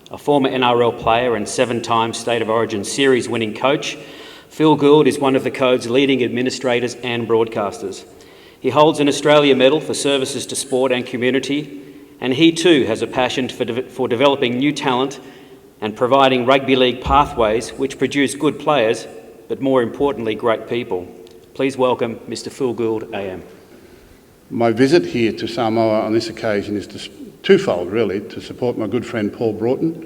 A former NRL player and 7-time State of Origin series winning coach, Phil Gould is one of the Code's leading administrators and broadcasters. He holds an Australia Medal for services to sport and community, and he too has a passion for developing new talent and providing rugby league pathways which produce good players, but more importantly, great people. Please welcome Mr. Phil Gould, AM. My visit here to Samoa on this occasion is twofold, really, to support my good friend Paul Broughton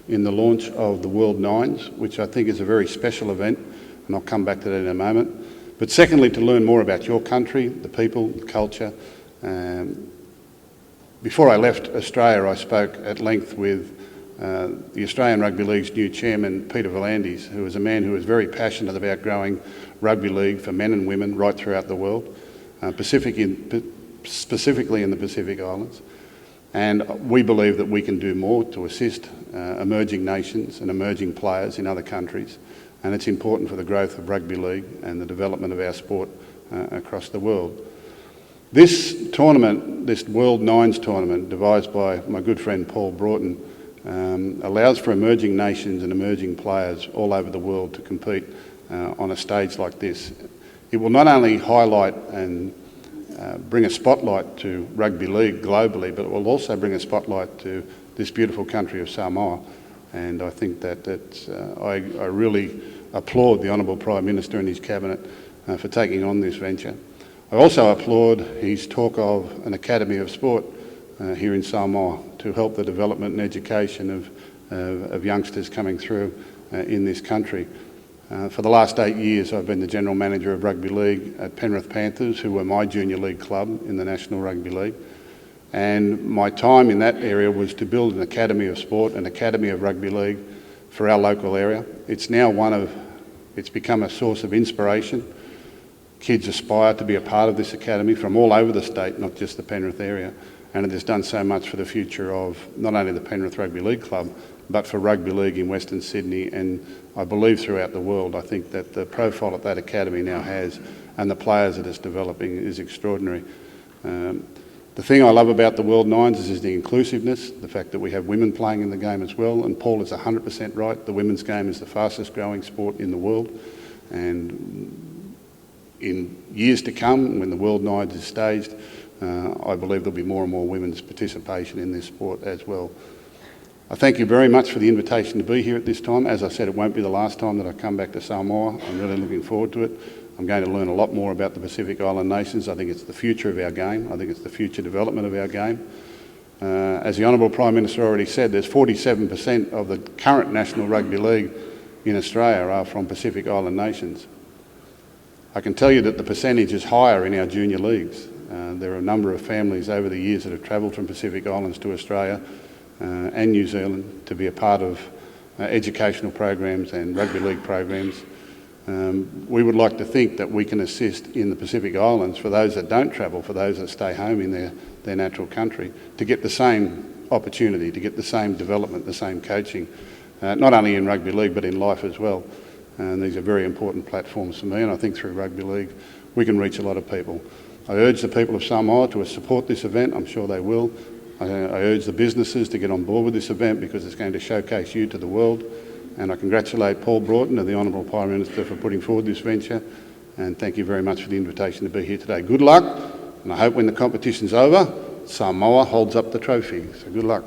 in the launch of the World Nines, which I think is a very special event, and I'll come back to that in a moment. But secondly, to learn more about your country, the people, the culture. Before I left Australia, I spoke at length with the Australian Rugby League's new chairman, Peter V'landys, who is a man who is very passionate about growing rugby league for men and women right throughout the world, specifically in the Pacific Islands. And we believe that we can do more to assist emerging nations and emerging players in other countries. And it's important for the growth of rugby league and the development of our sport across the world. This tournament, this World Nines tournament, devised by my good friend Paul Broughton, allows for emerging nations and emerging players all over the world to compete on a stage like this. It will not only highlight and bring a spotlight to rugby league globally, but it will also bring a spotlight to this beautiful country of Samoa. And I think that I really applaud the Honourable Prime Minister and his Cabinet for taking on this venture. I also applaud his talk of an Academy of Sport here in Samoa to help the development and education of youngsters coming through in this country. For the last 8 years, I've been the General Manager of Rugby League at Penrith Panthers, who were my junior league club in the National Rugby League. And my time in that area was to build an Academy of Sport, an Academy of Rugby League for our local area. It's now it's become a source of inspiration. Kids aspire to be a part of this academy from all over the state, not just the Penrith area. And it has done so much for the future of not only the Penrith Rugby League Club, but for rugby league in Western Sydney and I believe throughout the world. I think that the profile that academy now has and the players that it's developing is extraordinary. The thing I love about the World Nines is the inclusiveness, the fact that we have women playing in the game as well, and Paul is 100% right. The women's game is the fastest growing sport in the world, and in years to come, when the World Nines is staged, I believe there'll be more and more women's participation in this sport as well. I thank you very much for the invitation to be here at this time. As I said, it won't be the last time that I come back to Samoa. I'm really looking forward to it. I'm going to learn a lot more about the Pacific Island nations. I think it's the future of our game. I think it's the future development of our game. As the Honourable Prime Minister already said, there's 47% of the current National Rugby League in Australia are from Pacific Island nations. I can tell you that the percentage is higher in our junior leagues. There are a number of families over the years that have travelled from Pacific Islands to Australia and New Zealand to be a part of educational programs and rugby league programs. We would like to think that we can assist in the Pacific Islands for those that don't travel, for those that stay home in their natural country, to get the same opportunity, to get the same development, the same coaching, not only in rugby league but in life as well. And these are very important platforms for me, and I think through rugby league we can reach a lot of people. I urge the people of Samoa to support this event. I'm sure they will. I urge the businesses to get on board with this event because it's going to showcase you to the world. And I congratulate Paul Broughton and the Honourable Prime Minister for putting forward this venture. And thank you very much for the invitation to be here today. Good luck, and I hope when the competition's over, Samoa holds up the trophy. So good luck.